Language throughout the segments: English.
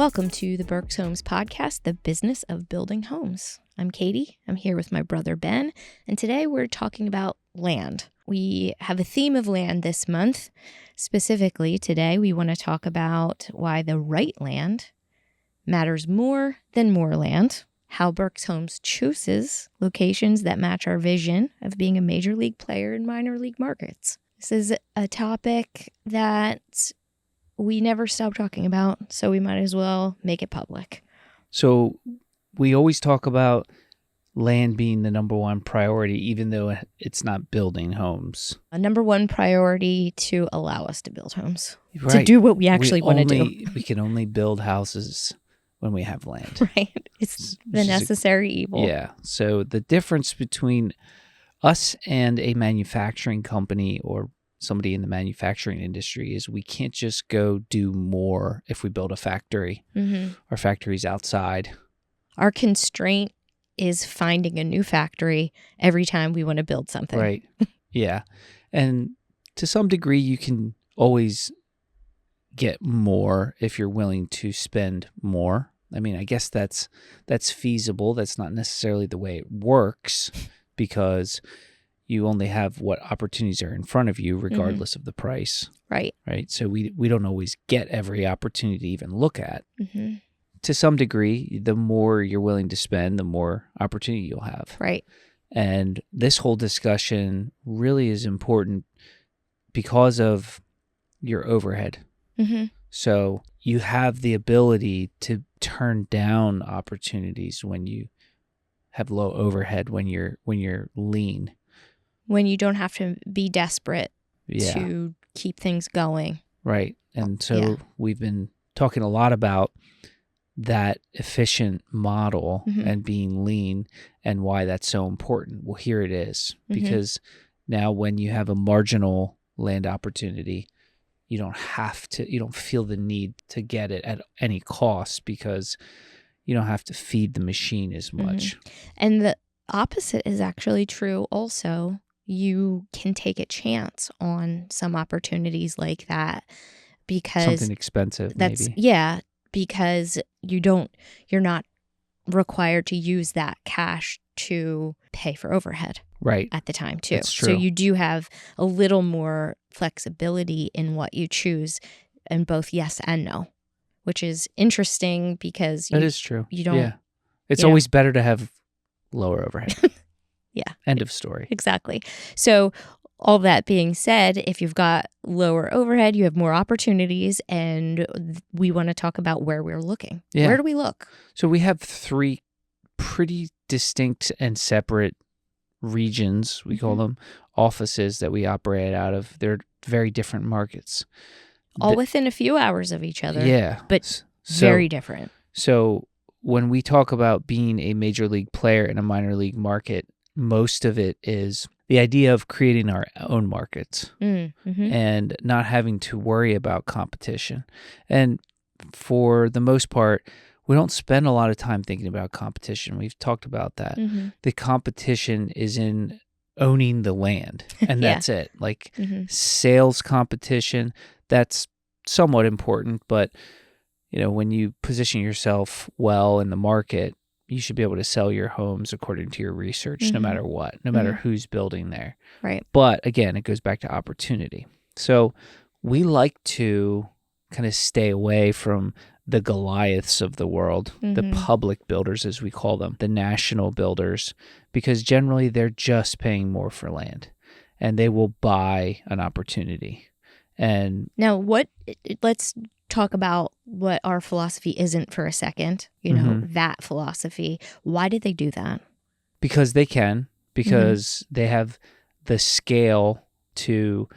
Welcome to the Berks Homes podcast, the business of building homes. I'm Katie. I'm here with my brother Ben, and today we're talking about land. We have a theme of land this month. Specifically, today we want to talk about why the right land matters more than more land, how Berks Homes chooses locations that match our vision of being a major league player in minor league markets. This is a topic that we never stop talking about, so we might as well make it public. So we always talk about land being the number one priority, even though it's not building homes. A number one priority to allow us to build homes, Right. to do what we actually want to do. We can only build houses when we have land. Right. It's the necessary evil. Yeah. So the difference between us and a manufacturing company or somebody in the manufacturing industry is we can't just go do more if we build a factory. Mm-hmm. Our factory's outside. Our constraint is finding a new factory every time we want to build something. Right. Yeah. And to some degree, you can always get more if you're willing to spend more. I mean, I guess that's feasible. That's not necessarily the way it works because you only have what opportunities are in front of you regardless of the price. Right. Right. So we don't always get every opportunity to even look at. Mm-hmm. To some degree, the more you're willing to spend, the more opportunity you'll have. Right. And this whole discussion really is important because of your overhead. Mm-hmm. So you have the ability to turn down opportunities when you have low overhead, when you're lean. When you don't have to be desperate Yeah. to keep things going. Right. And so we've been talking a lot about that efficient model and being lean and why that's so important. Well, here it is. Because now when you have a marginal land opportunity, you don't feel the need to get it at any cost because you don't have to feed the machine as much. And the opposite is actually true also. You can take a chance on some opportunities like that because something expensive, maybe. Yeah, because you're not required to use that cash to pay for overhead. Right. At the time too. That's true. So you do have a little more flexibility in what you choose in both yes and no, which is interesting because that is true. You don't. Yeah. It's always better to have lower overhead. Yeah. End of story. Exactly. So all that being said, if you've got lower overhead, you have more opportunities, and we want to talk about where we're looking. Yeah. Where do we look? So we have three pretty distinct and separate regions, we call them, offices that we operate out of. They're very different markets. All within a few hours of each other. Yeah. But very different. So when we talk about being a major league player in a minor league market, most of it is the idea of creating our own markets and not having to worry about competition. And for the most part, we don't spend a lot of time thinking about competition. We've talked about that. The competition is in owning the land, and that's it. Like sales competition, that's somewhat important, but when you position yourself well in the market, you should be able to sell your homes according to your research, no matter what, no matter who's building there. Right. But again, it goes back to opportunity. So we like to kind of stay away from the Goliaths of the world, the public builders, as we call them, the national builders, because generally they're just paying more for land and they will buy an opportunity. And now let's talk about what our philosophy isn't for a second, that philosophy. Why did they do that? Because they can, because they have the scale to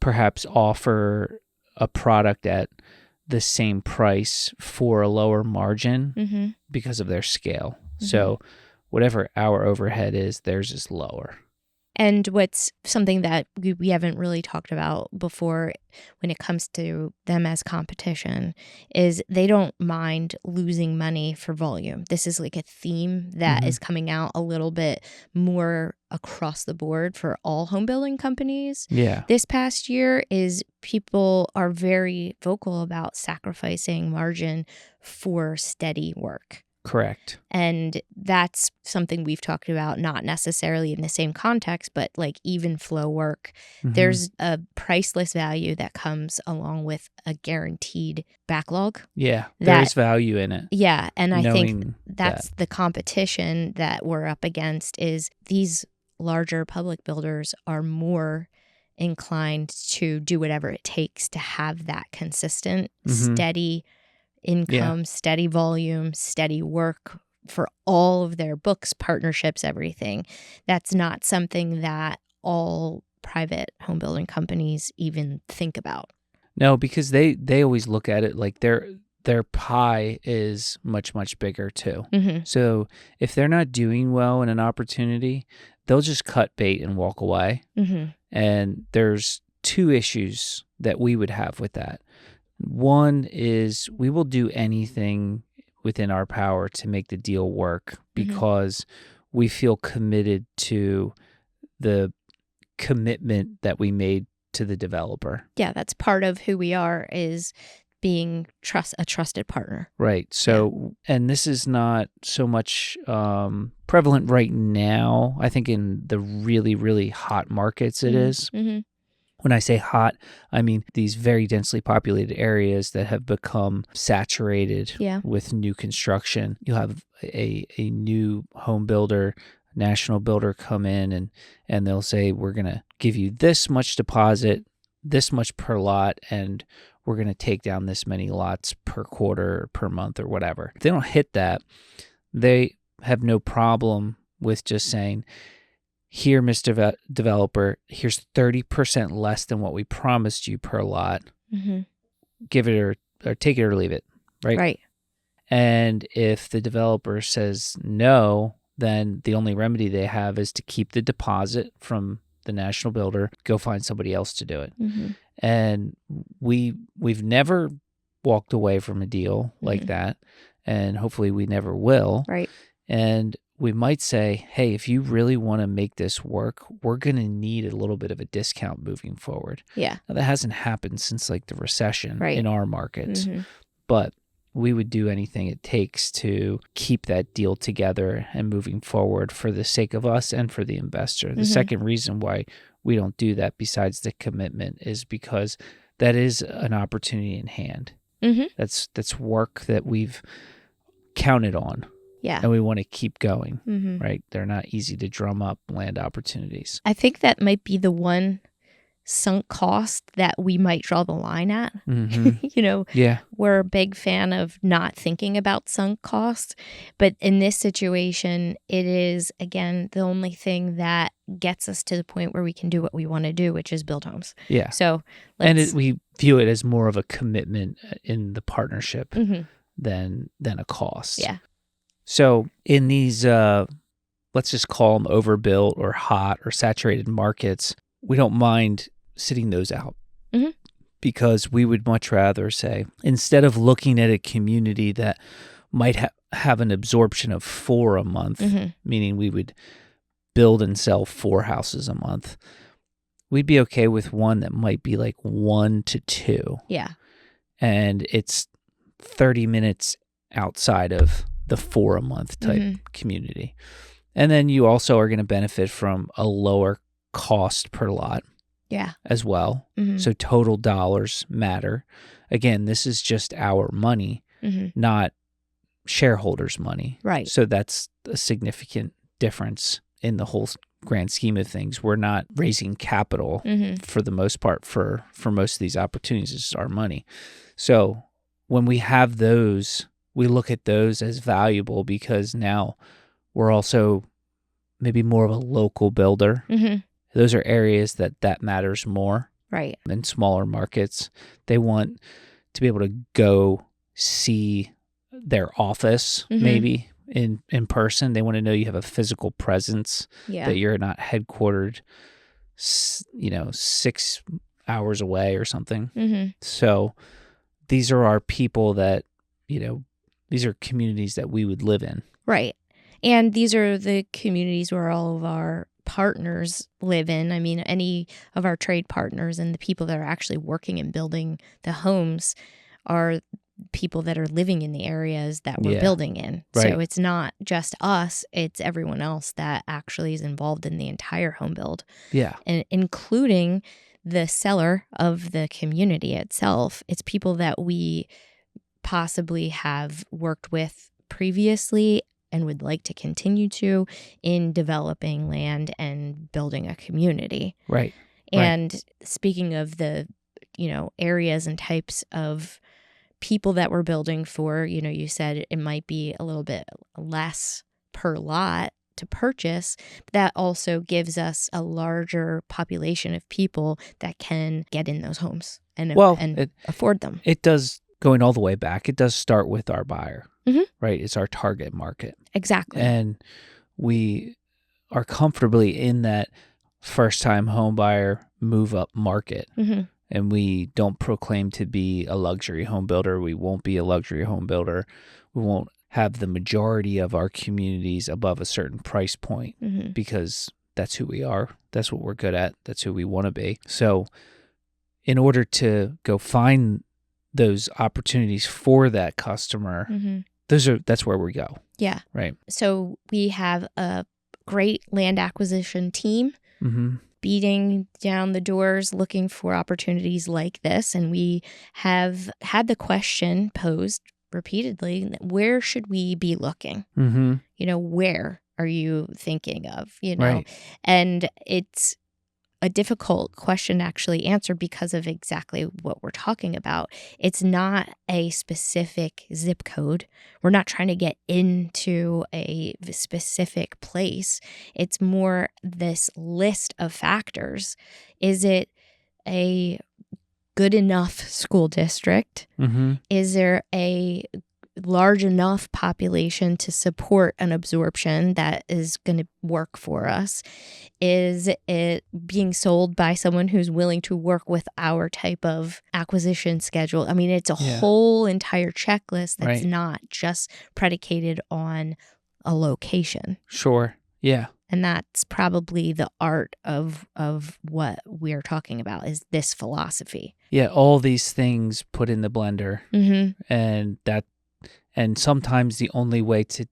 perhaps offer a product at the same price for a lower margin because of their scale. So whatever our overhead is, theirs is lower. And what's something that we haven't really talked about before when it comes to them as competition is they don't mind losing money for volume. This is like a theme that is coming out a little bit more across the board for all home building companies. Yeah. This past year is people are very vocal about sacrificing margin for steady work. Correct. And that's something we've talked about, not necessarily in the same context, but like even flow work. There's a priceless value that comes along with a guaranteed backlog. Yeah, there's value in it. Yeah, and I think Knowing that's the competition that we're up against is these larger public builders are more inclined to do whatever it takes to have that consistent, steady income, steady volume, steady work for all of their books, partnerships, everything. That's not something that all private home building companies even think about. No, because they always look at it like their pie is much, much bigger too. So if they're not doing well in an opportunity, they'll just cut bait and walk away. And there's two issues that we would have with that. One is we will do anything within our power to make the deal work because we feel committed to the commitment that we made to the developer. Yeah, that's part of who we are, is being a trusted partner. Right. So, and this is not so much prevalent right now. I think in the really, really hot markets it is. When I say hot, I mean these very densely populated areas that have become saturated with new construction. You'll have a new home builder, national builder come in and they'll say, we're going to give you this much deposit, this much per lot, and we're going to take down this many lots per quarter, per month, or whatever. If they don't hit that, they have no problem with just saying, here, Mr. Developer, here's 30% less than what we promised you per lot. Give it or take it or leave it, right? Right. And if the developer says no, then the only remedy they have is to keep the deposit from the national builder, go find somebody else to do it. And we've never walked away from a deal like that, and hopefully we never will. Right. And we might say, hey, if you really want to make this work, we're going to need a little bit of a discount moving forward. Yeah. Now, that hasn't happened since like the recession in our markets, Mm-hmm. but we would do anything it takes to keep that deal together and moving forward for the sake of us and for the investor. The second reason why we don't do that, besides the commitment, is because that is an opportunity in hand. That's work that we've counted on. Yeah. And we want to keep going, right? They're not easy to drum up land opportunities. I think that might be the one sunk cost that we might draw the line at. You know, we're a big fan of not thinking about sunk cost. But in this situation, it is, again, the only thing that gets us to the point where we can do what we want to do, which is build homes. Yeah. So, we view it as more of a commitment in the partnership than a cost. Yeah. So in these, let's just call them overbuilt or hot or saturated markets, we don't mind sitting those out because we would much rather say, instead of looking at a community that might have an absorption of 4 a month, meaning we would build and sell 4 houses a month, we'd be okay with one that might be like 1 to 2. Yeah. And it's 30 minutes outside of the 4 a month type community. And then you also are going to benefit from a lower cost per lot as well. So total dollars matter. Again, this is just our money, not shareholders' money. Right. So that's a significant difference in the whole grand scheme of things. We're not raising capital for the most part for most of these opportunities. It's our money. So when we have those, we look at those as valuable because now we're also maybe more of a local builder. Those are areas that matters more. Right. In smaller markets, they want to be able to go see their office maybe in person. They want to know you have a physical presence, that you're not headquartered, 6 hours away or something. Mm-hmm. So these are our people that, these are communities that we would live in. Right. And these are the communities where all of our partners live in. I mean, any of our trade partners and the people that are actually working and building the homes are people that are living in the areas that we're building in. Right. So it's not just us, it's everyone else that actually is involved in the entire home build. Yeah. And including the seller of the community itself. It's people that we possibly have worked with previously and would like to continue to in developing land and building a community. Right. And speaking of the, areas and types of people that we're building for, you said it might be a little bit less per lot to purchase. That also gives us a larger population of people that can get in those homes and afford them. It does, going all the way back, it does start with our buyer, mm-hmm. right? It's our target market. Exactly. And we are comfortably in that first-time home buyer move-up market. Mm-hmm. And we don't proclaim to be a luxury home builder. We won't be a luxury home builder. We won't have the majority of our communities above a certain price point mm-hmm. because that's who we are. That's what we're good at. That's who we want to be. So in order to go find those opportunities for that customer, mm-hmm. that's where we go. Yeah. Right. So we have a great land acquisition team mm-hmm. beating down the doors looking for opportunities like this. And we have had the question posed repeatedly, where should we be looking? Mm-hmm. Where are you thinking of? Right. And it's a difficult question to actually answer because of exactly what we're talking about. It's not a specific zip code. We're not trying to get into a specific place. It's more this list of factors. Is it a good enough school district? Mm-hmm. Is there a large enough population to support an absorption that is going to work for us? Is it being sold by someone who's willing to work with our type of acquisition schedule? I mean, it's a whole entire checklist that's not just predicated on a location. Sure. Yeah. And that's probably the art of what we're talking about, is this philosophy. Yeah, all these things put in the blender. Mm-hmm. And sometimes the only way to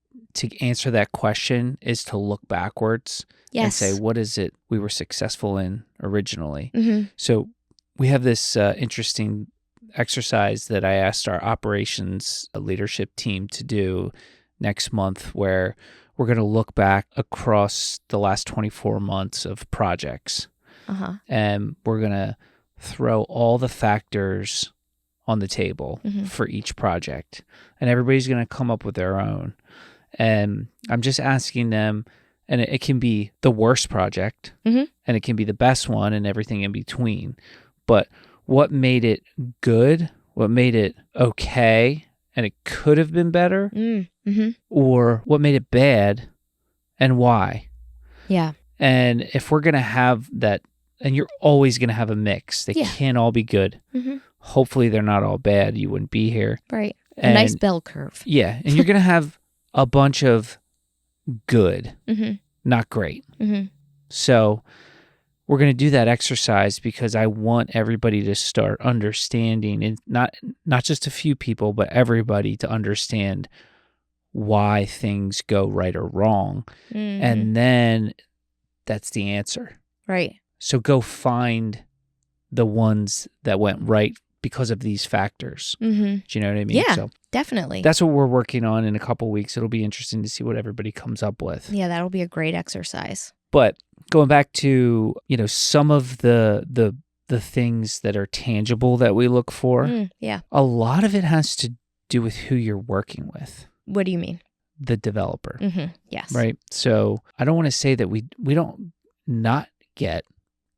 answer that question is to look backwards and say, what is it we were successful in originally? Mm-hmm. So we have this interesting exercise that I asked our operations leadership team to do next month, where we're going to look back across the last 24 months of projects. Uh-huh. And we're going to throw all the factors on the table mm-hmm. for each project. And everybody's going to come up with their own. And I'm just asking them, and it can be the worst project, mm-hmm. and it can be the best one, and everything in between. But what made it good? What made it okay? And it could have been better? Mm-hmm. Or what made it bad and why? Yeah. And if we're going to have that, and you're always going to have a mix. They can't all be good. Mm-hmm. Hopefully they're not all bad. You wouldn't be here. Right. A nice bell curve. Yeah. And you're going to have a bunch of good, mm-hmm. not great. Mm-hmm. So we're going to do that exercise because I want everybody to start understanding, and not just a few people, but everybody to understand why things go right or wrong. Mm-hmm. And then that's the answer. Right. So go find the ones that went right because of these factors. Mm-hmm. Do you know what I mean? Yeah, so definitely. That's what we're working on in a couple weeks. It'll be interesting to see what everybody comes up with. Yeah, that'll be a great exercise. But going back to, some of the things that are tangible that we look for, a lot of it has to do with who you're working with. What do you mean? The developer. Mm-hmm. Yes. Right? So I don't want to say that we don't not get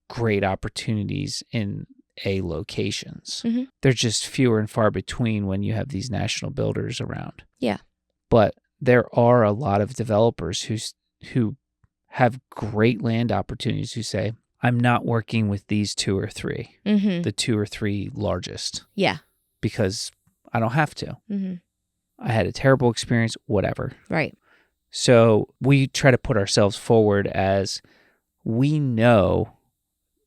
great opportunities in A locations. Mm-hmm. They're just fewer and far between when you have these national builders around. Yeah. But there are a lot of developers who have great land opportunities who say, I'm not working with these 2 or 3, the 2 or 3 largest. Yeah. Because I don't have to. I had a terrible experience, whatever. Right. So we try to put ourselves forward as we know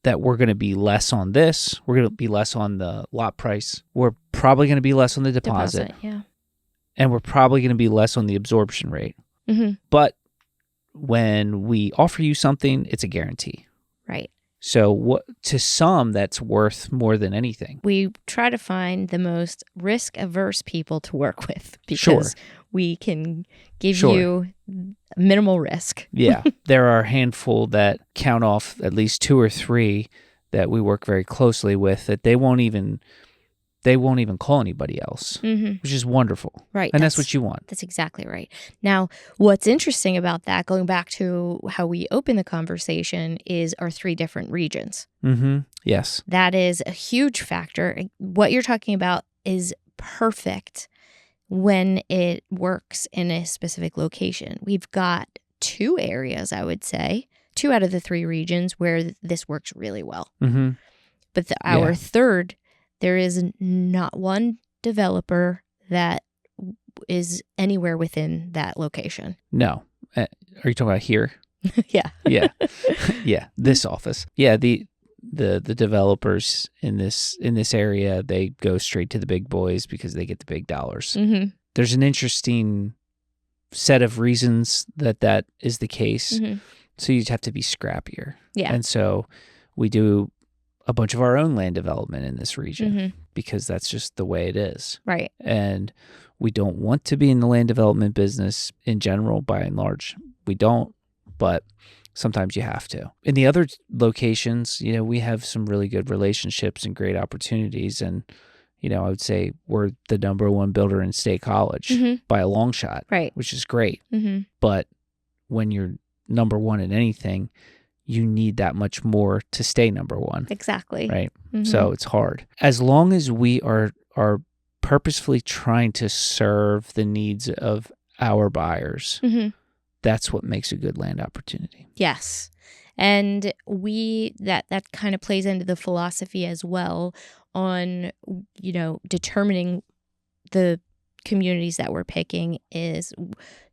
that we're going to be less on this. We're going to be less on the lot price. We're probably going to be less on the deposit. Yeah. And we're probably going to be less on the absorption rate. But when we offer you something, it's a guarantee. Right. So to some, that's worth more than anything. We try to find the most risk-averse people to work with because we can give you minimal risk. Yeah. There are a handful that count off at least 2 or 3 that we work very closely with that they won't even call anybody else, which is wonderful. Right. And that's what you want. That's exactly right. Now, what's interesting about that, going back to how we open the conversation, is our 3 different regions. Yes. That is a huge factor. What you're talking about is perfect when it works in a specific location. We've got 2 areas, I would say, 2 out of the 3 regions where this works really well. But our third, there is not one developer that is anywhere within that location. No. Are you talking about here? Yeah. Yeah. This office. Yeah. The developers in this area, they go straight to the big boys because they get the big dollars. There's an interesting set of reasons that is the case. So you have to be scrappier. Yeah. And so we do a bunch of our own land development in this region because that's just the way it is. Right. And we don't want to be in the land development business in general, by and large. We don't, but sometimes you have to. In the other locations, we have some really good relationships and great opportunities. And, I would say we're the number 1 builder in State College by a long shot, right? Which is great. But when you're number 1 in anything, you need that much more to stay number 1. Exactly. Right. So it's hard. As long as we are purposefully trying to serve the needs of our buyers, that's what makes a good land opportunity. Yes. And that kind of plays into the philosophy as well on, determining the communities that we're picking is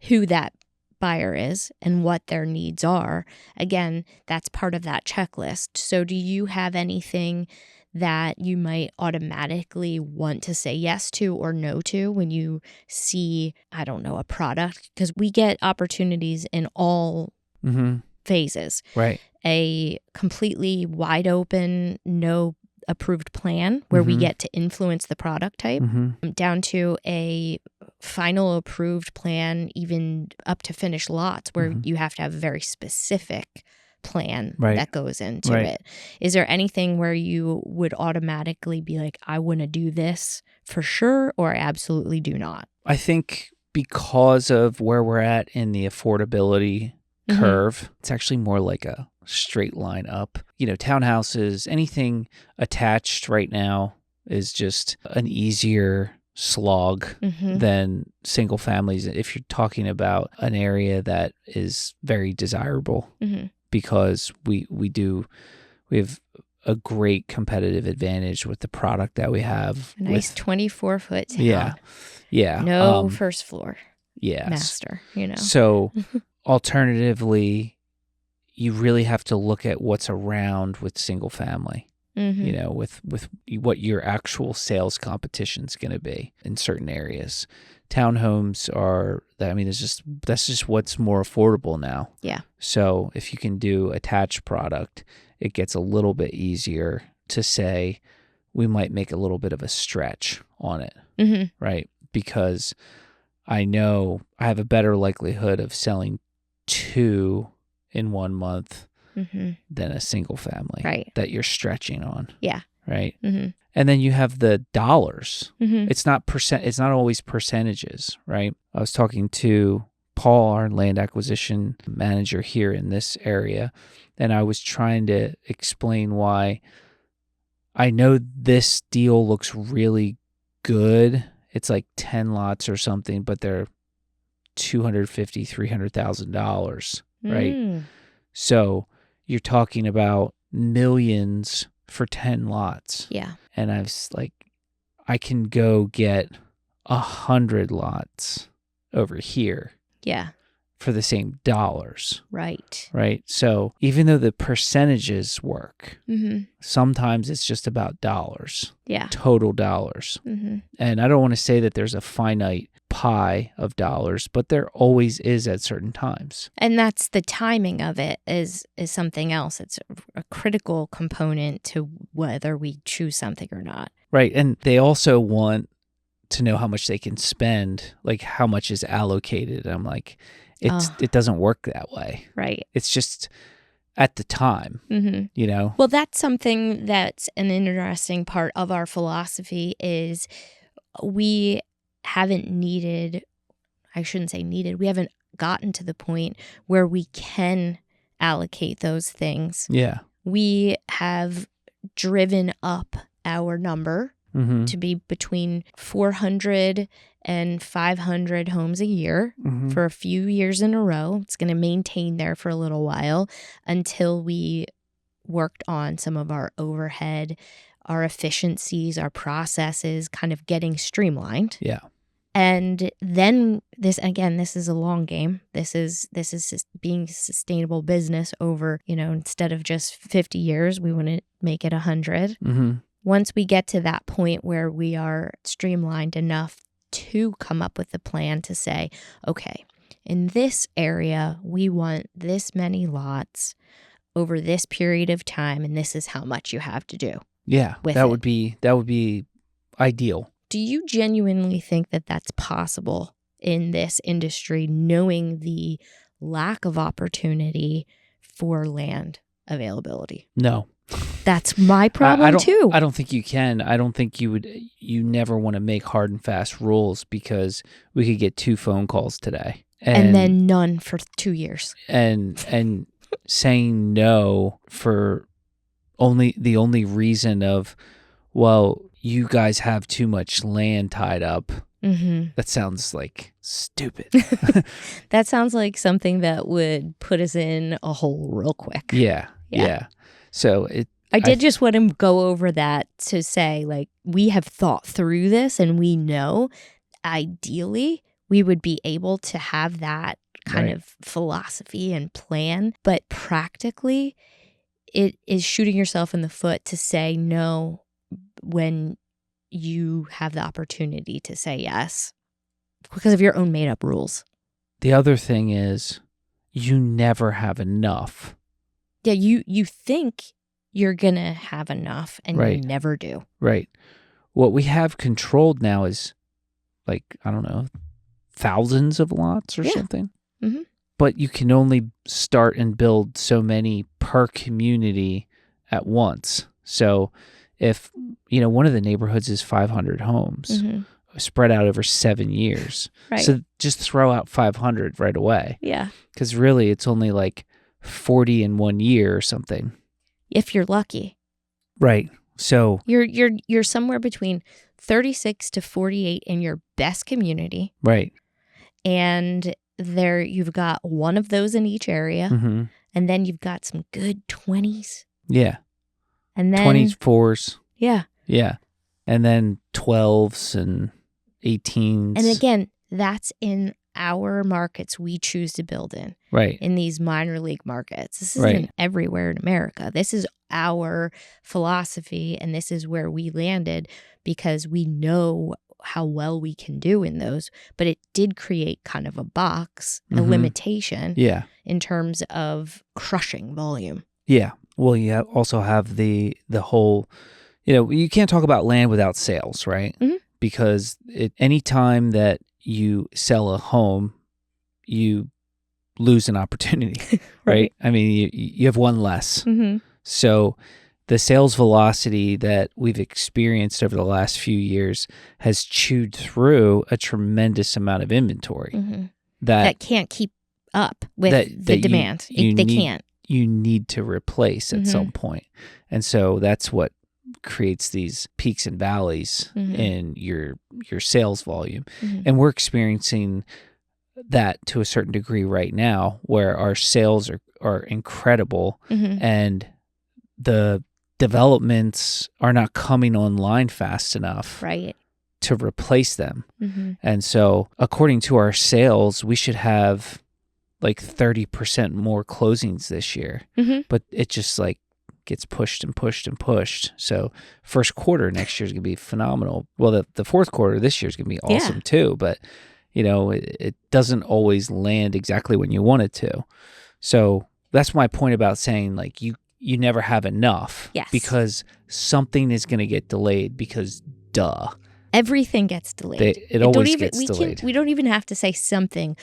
who that buyer is and what their needs are. Again, that's part of that checklist. So do you have anything that you might automatically want to say yes to or no to when you see, I don't know, a product? Because we get opportunities in all phases. Right. A completely wide open, no approved plan where we get to influence the product type, down to a final approved plan, even up to finished lots where you have to have a very specific plan that goes into it. Is there anything where you would automatically be like, I want to do this for sure, or I absolutely do not? I think because of where we're at in the affordability curve, it's actually more like a straight line up. Townhouses, anything attached right now is just an easier slog than single families if you're talking about an area that is very desirable, because we have a great competitive advantage with the product that we have. A nice 24-foot town. Yeah. No first floor. Yes. Master, So alternatively, you really have to look at what's around with single family, with what your actual sales competition is going to be in certain areas. Townhomes that's just what's more affordable now. Yeah. So if you can do attached product, it gets a little bit easier to say we might make a little bit of a stretch on it, right? Because I know I have a better likelihood of selling 2 in 1 month than a single family that you're stretching on. Yeah. Right. And then you have the dollars. It's not always percentages, right? I was talking to Paul, our land acquisition manager here in this area, and I was trying to explain why I know this deal looks really good. It's like 10 lots or something, but they're $250,000, $300,000, right? So you're talking about millions for 10 lots. Yeah. And I can go get 100 lots over here. Yeah. For the same dollars. Right. Right. So even though the percentages work, sometimes it's just about dollars. Yeah. Total dollars. And I don't want to say that there's a finite pie of dollars, but there always is at certain times. And that's the timing of it is something else. It's a critical component to whether we choose something or not. Right. And they also want to know how much they can spend, like how much is allocated. I'm like, it doesn't work that way. Right. It's just at the time, you know? Well, that's something that's an interesting part of our philosophy is we haven't gotten to the point where we can allocate those things. Yeah. We have driven up our number to be between 400 and 500 homes a year for a few years in a row. It's going to maintain there for a little while until we worked on some of our overhead, our efficiencies, our processes kind of getting streamlined. Yeah. And then this is a long game. This is being a sustainable business over, instead of just 50 years, we want to make it 100. Once we get to that point where we are streamlined enough to come up with a plan to say, okay, in this area, we want this many lots over this period of time, and this is how much you have to do. Yeah, that would be ideal. Do you genuinely think that that's possible in this industry, knowing the lack of opportunity for land availability? No. That's my problem too. I don't think you can. I don't think you never want to make hard and fast rules because we could get 2 phone calls today. And then none for 2 years. And saying no for the only reason of, well, you guys have too much land tied up. That sounds like stupid. That sounds like something that would put us in a hole real quick. Yeah. So I did just want to go over that to say, like, we have thought through this and we know ideally we would be able to have that kind of philosophy and plan. But practically, it is shooting yourself in the foot to say no when you have the opportunity to say yes because of your own made up rules. The other thing is you never have enough. Yeah, you think you're going to have enough and you never do. Right. What we have controlled now is like, I don't know, thousands of lots or something. But you can only start and build so many per community at once. So if, one of the neighborhoods is 500 homes spread out over 7 years. Right. So just throw out 500 right away. Yeah. Because really it's only like 40 in 1 year or something. If you're lucky. Right. So you're somewhere between 36 to 48 in your best community. Right. And there you've got one of those in each area. And then you've got some good 20s. Yeah. And then 24s. Yeah. Yeah. And then 12s and 18s. And again, that's in our markets we choose to build in. Right. In these minor league markets. This isn't everywhere in America. This is our philosophy, and this is where we landed because we know how well we can do in those. But it did create kind of a box, a limitation in terms of crushing volume. Yeah. Well, you also have the whole, you can't talk about land without sales, right? Because any time that you sell a home, you lose an opportunity, right? I mean, you have one less. So the sales velocity that we've experienced over the last few years has chewed through a tremendous amount of inventory that can't keep up with the demand. They can't. You need to replace at some point. And so that's what creates these peaks and valleys in your sales volume. And we're experiencing that to a certain degree right now, where our sales are incredible and the developments are not coming online fast enough to replace them. And so according to our sales, we should have like 30% more closings this year, but it just like gets pushed and pushed and pushed. So first quarter next year is going to be phenomenal. Well, the fourth quarter this year is going to be awesome too, but you know, it doesn't always land exactly when you want it to. So that's my point about saying like you never have enough because something is going to get delayed because duh. Everything gets delayed. It always gets delayed. We don't even have to say something.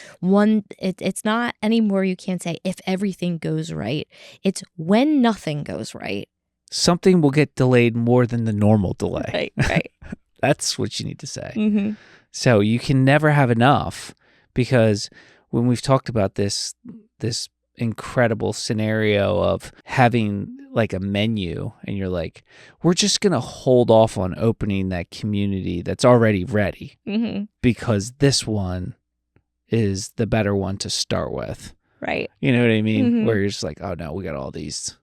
It's not anymore. You can't say if everything goes right. It's when nothing goes right. Something will get delayed more than the normal delay. Right. That's what you need to say. So you can never have enough, because when we've talked about this incredible scenario of having like a menu and you're like, we're just going to hold off on opening that community that's already ready because this one is the better one to start with. Right. You know what I mean? Where you're just like, oh no, we got all these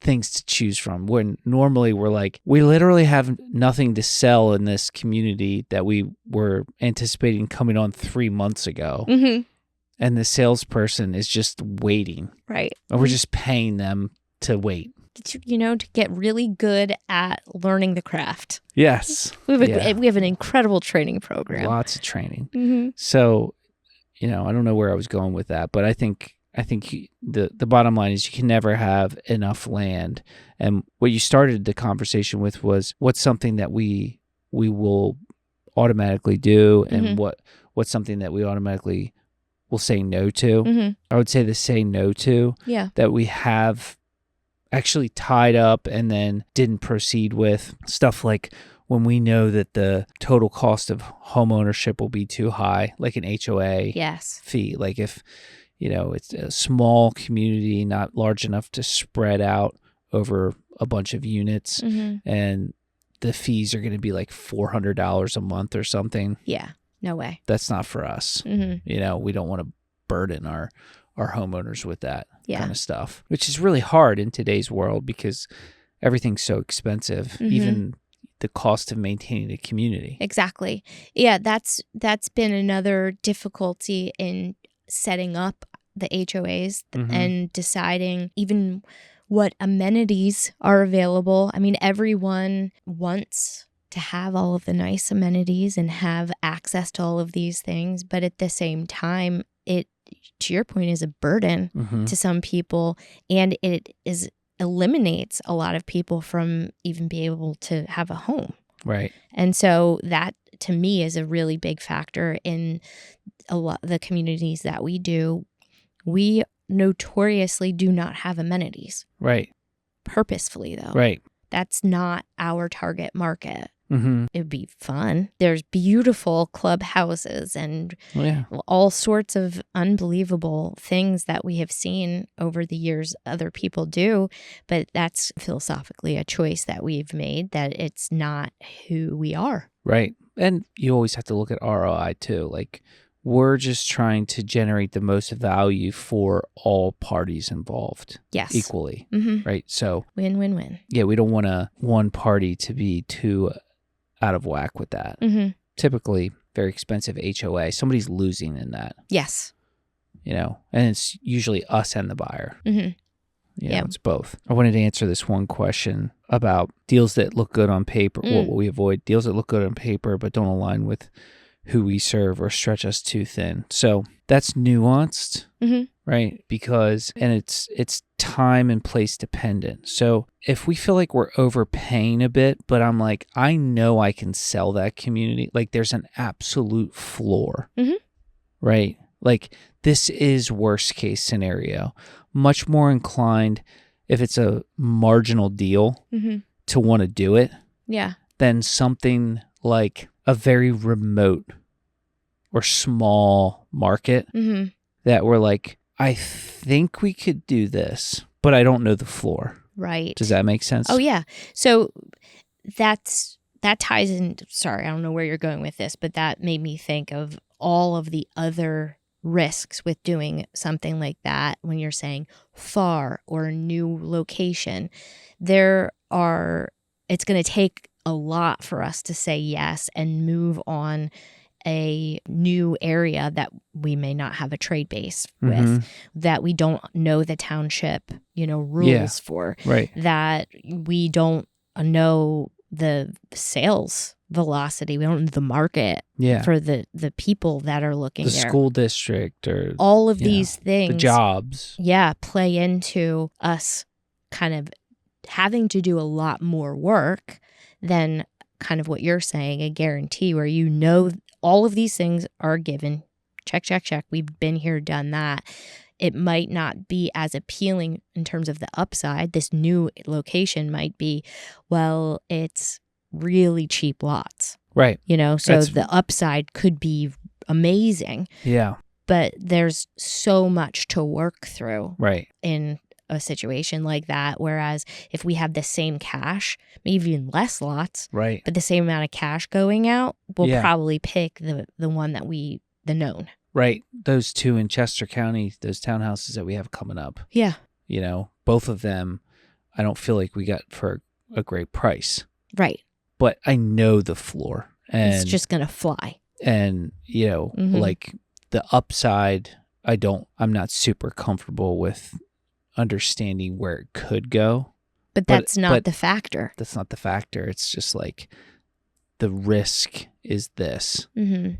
things to choose from. When normally we're like, we literally have nothing to sell in this community that we were anticipating coming on 3 months ago. And the salesperson is just waiting. Right. And we're just paying them to wait. You know, to get really good at learning the craft. Yes. We have an incredible training program. Lots of training. So, you know, I don't know where I was going with that, but I think the bottom line is you can never have enough land. And what you started the conversation with was what's something that we will automatically do and what's something that we automatically will say no to. I would say the say no to that we have actually tied up and then didn't proceed with. Stuff like when we know that the total cost of home ownership will be too high, like an HOA fee. Like if, you know, it's a small community, not large enough to spread out over a bunch of units, and the fees are going to be like $400 a month or something. Yeah. No way. That's not for us. You know, we don't want to burden our homeowners with that kind of stuff, which is really hard in today's world because everything's so expensive, even the cost of maintaining a community. Exactly. Yeah, that's been another difficulty in setting up the HOAs and deciding even what amenities are available. I mean, everyone wants to have all of the nice amenities and have access to all of these things. But at the same time, it, to your point, is a burden to some people, and it eliminates a lot of people from even being able to have a home. Right. And so that, to me, is a really big factor in a lot of the communities that we do. We notoriously do not have amenities. Right. Purposefully, though. Right. That's not our target market. It'd be fun. There's beautiful clubhouses and all sorts of unbelievable things that we have seen over the years other people do, but that's philosophically a choice that we've made, that it's not who we are. Right. And you always have to look at ROI too. Like, we're just trying to generate the most value for all parties involved. Yes. Equally. Right. So win-win-win. Yeah, we don't want one party to be too out of whack with that. Typically, very expensive HOA. Somebody's losing in that. Yes. You know, and it's usually us and the buyer. You know, it's both. I wanted to answer this one question about deals that look good on paper. What we avoid, deals that look good on paper but don't align with who we serve or stretch us too thin. So that's nuanced, right? Because, and it's time and place dependent. So if we feel like we're overpaying a bit, but I'm like, I know I can sell that community, like there's an absolute floor, right? Like this is worst case scenario. Much more inclined, if it's a marginal deal, to want to do it than something like a very remote or small market that we're like, I think we could do this, but I don't know the floor. Right. Does that make sense? Oh, yeah. So that ties in. Sorry, I don't know where you're going with this, but that made me think of all of the other risks with doing something like that when you're saying far or new location. It's going to take a lot for us to say yes and move on a new area that we may not have a trade base with, that we don't know the township, rules for, right, that we don't know the sales velocity, we don't know the market for the people that are looking the there. School district, or all of these things, the jobs, play into us kind of having to do a lot more work than kind of what you're saying, a guarantee where all of these things are given. Check, check, check. We've been here, done that. It might not be as appealing in terms of the upside. This new location might be, well, it's really cheap lots. Right. So the upside could be amazing. Yeah. But there's so much to work through. Right. In a situation like that. Whereas if we have the same cash, maybe even less lots, right, but the same amount of cash going out, we'll probably pick the one the known. Right. Those two in Chester County, those townhouses that we have coming up. Yeah. Both of them, I don't feel like we got for a great price. Right. But I know the floor. And it's just going to fly. And, like the upside, I'm not super comfortable with understanding where it could go. But that's not the factor. That's not the factor. It's just like the risk is this, and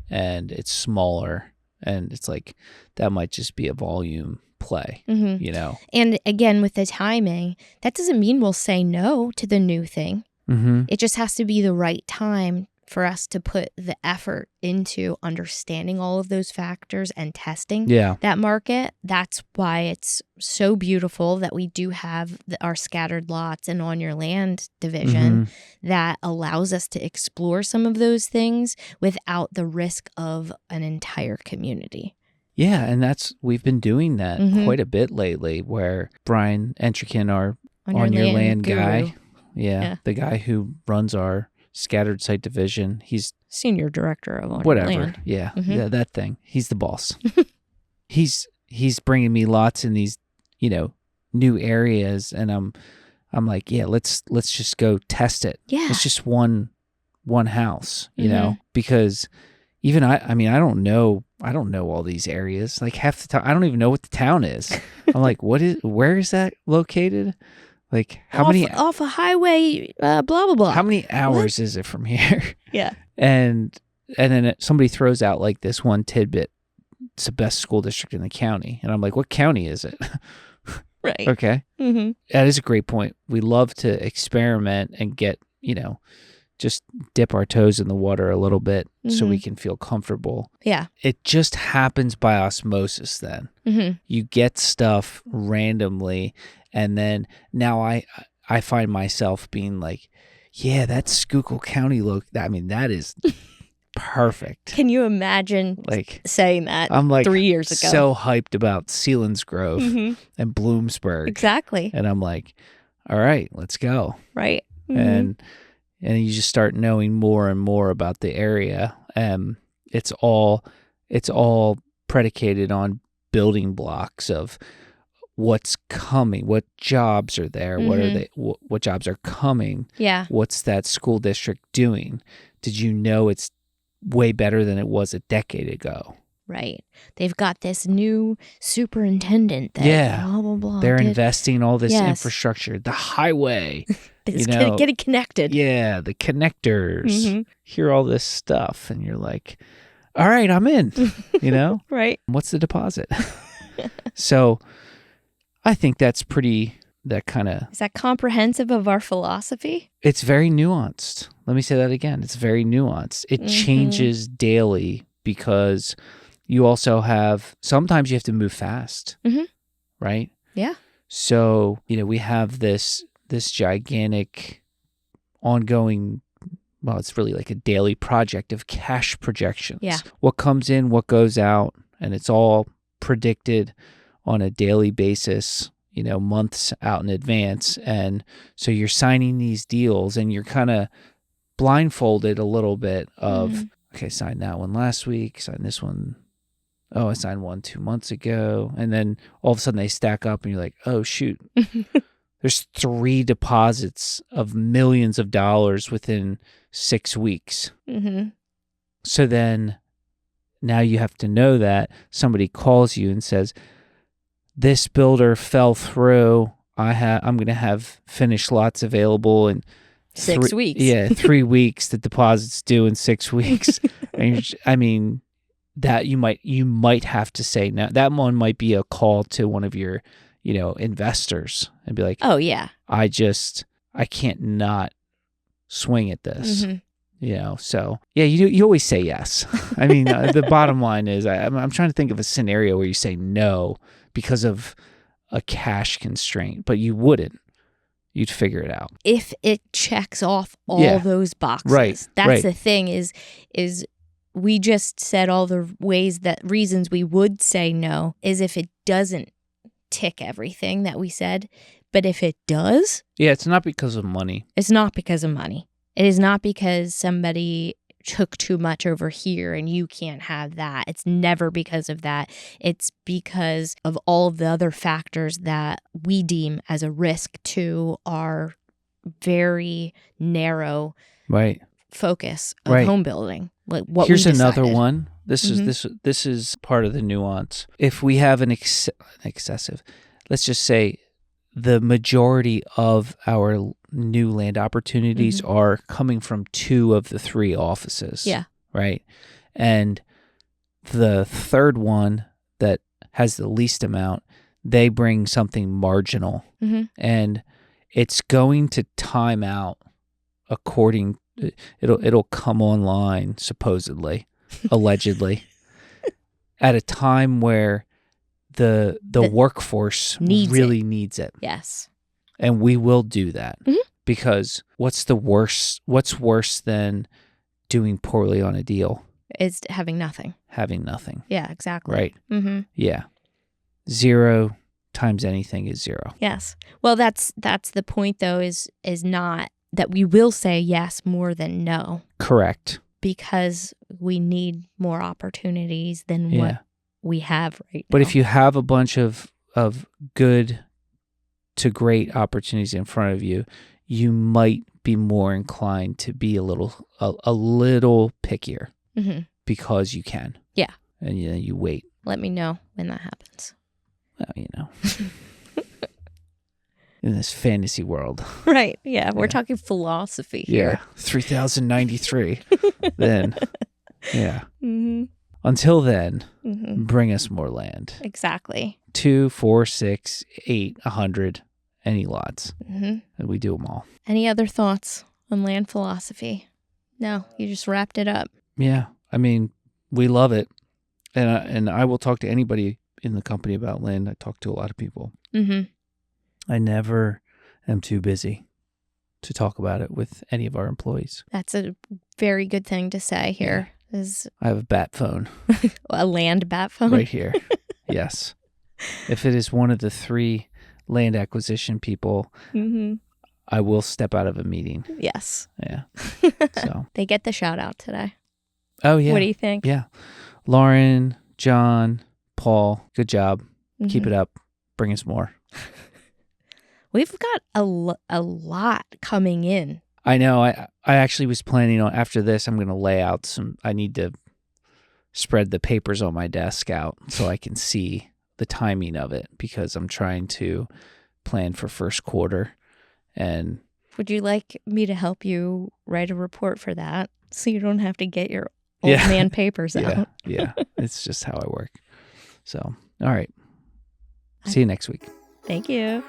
it's smaller, and it's like that might just be a volume play, And again, with the timing, that doesn't mean we'll say no to the new thing. It just has to be the right time for us to put the effort into understanding all of those factors and testing that market. That's why it's so beautiful that we do have our scattered lots and on your land division that allows us to explore some of those things without the risk of an entire community. Yeah, and we've been doing that quite a bit lately, where Brian Entrican, our on your land guy, the guy who runs our scattered site division, he's senior director of on whatever your land. Yeah that thing, he's the boss. he's bringing me lots in these new areas, and I'm like, let's just go test it. It's just one house, because even I mean I don't know all these areas. Like half the time I don't even know what the town is. I'm like, where is that located? Like off a highway, blah blah blah. How many hours is it from here? Yeah. And then somebody throws out like this one tidbit. It's the best school district in the county, and I'm like, what county is it? Right. Okay. That is a great point. We love to experiment and get just dip our toes in the water a little bit so we can feel comfortable. Yeah. It just happens by osmosis then. You get stuff randomly, and then now I find myself being like, yeah, that Schuylkill County that is perfect. Can you imagine saying that I'm like 3 years ago? So hyped about Selinsgrove and Bloomsburg. Exactly. And I'm like, all right, let's go. Right. And you just start knowing more and more about the area. It's all predicated on building blocks of what's coming, what jobs are there, what are they, what jobs are coming, what's that school district doing? Did you know it's way better than it was a decade ago? Right. They've got this new superintendent that blah, blah, blah. They're investing all this infrastructure, the highway. It's getting connected. Yeah, the connectors. Hear all this stuff, and you're like, all right, I'm in, Right. What's the deposit? So I think that's is that comprehensive of our philosophy? It's very nuanced. Let me say that again. It's very nuanced. It changes daily because you also sometimes you have to move fast, right? Yeah. So, we have this gigantic ongoing, well, it's really like a daily project of cash projections. Yeah. What comes in, what goes out, and it's all predicted on a daily basis, months out in advance. And so you're signing these deals and you're kind of blindfolded a little bit of, okay, signed that one last week, signed this one oh, I signed one 2 months ago. And then all of a sudden they stack up and you're like, oh, shoot. There's 3 deposits of millions of dollars within 6 weeks. Mm-hmm. So then now you have to know that somebody calls you and says, this builder fell through. I'm going to have finished lots available in 6 weeks. Yeah, 3 weeks. The deposit's due in 6 weeks. I mean, that you might have to say no. That one might be a call to one of your, investors and be like, oh yeah, I can't not swing at this. Mm-hmm. So yeah, you always say yes. I mean, the bottom line is I'm trying to think of a scenario where you say no because of a cash constraint, but you wouldn't. You'd figure it out. If it checks off all those boxes. Right. That's the thing is we just said all the reasons we would say no is if it doesn't tick everything that we said. But if it does. Yeah, it's not because of money. It's not because of money. It is not because somebody took too much over here and you can't have that. It's never because of that. It's because of all of the other factors that we deem as a risk to our very narrow focus of home building. Like what Here's we another decided. one. This is part of the nuance. If we have an excessive, let's just say the majority of our new land opportunities are coming from 2 of the 3 offices. Yeah. Right. And the third one that has the least amount, they bring something marginal. And it's going to time out it'll come online, supposedly, allegedly, at a time where the workforce really needs it. Yes. And we will do that because what's worse than doing poorly on a deal? It's having nothing. Having nothing. Yeah, exactly. Right. Mm-hmm. Yeah. 0 times anything is 0. Yes. Well, that's the point though, is not that we will say yes more than no. Correct. Because we need more opportunities than what we have right now. But if you have a bunch of good to great opportunities in front of you, you might be more inclined to be a little pickier because you can. Yeah. And you wait. Let me know when that happens. Well, in this fantasy world. Right. Yeah. We're talking philosophy here. Yeah. 3093. Then. Yeah. Until then, bring us more land. Exactly. 2, 4, 6, 8, 100, any lots. And we do them all. Any other thoughts on land philosophy? No, you just wrapped it up. Yeah. I mean, we love it. And I will talk to anybody in the company about land. I talk to a lot of people. I never am too busy to talk about it with any of our employees. That's a very good thing to say here. I have a bat phone. A land bat phone? Right here. Yes. If it is one of the 3 land acquisition people, I will step out of a meeting. Yes. Yeah. So they get the shout out today. Oh, yeah. What do you think? Yeah. Lauren, John, Paul, good job. Keep it up. Bring us more. We've got a lot coming in. I know. I actually was planning on, after this, I'm going to lay out I need to spread the papers on my desk out so I can see the timing of it because I'm trying to plan for first quarter. And would you like me to help you write a report for that so you don't have to get your old man papers out? Yeah. It's just how I work. So, all right. See you next week. Thank you.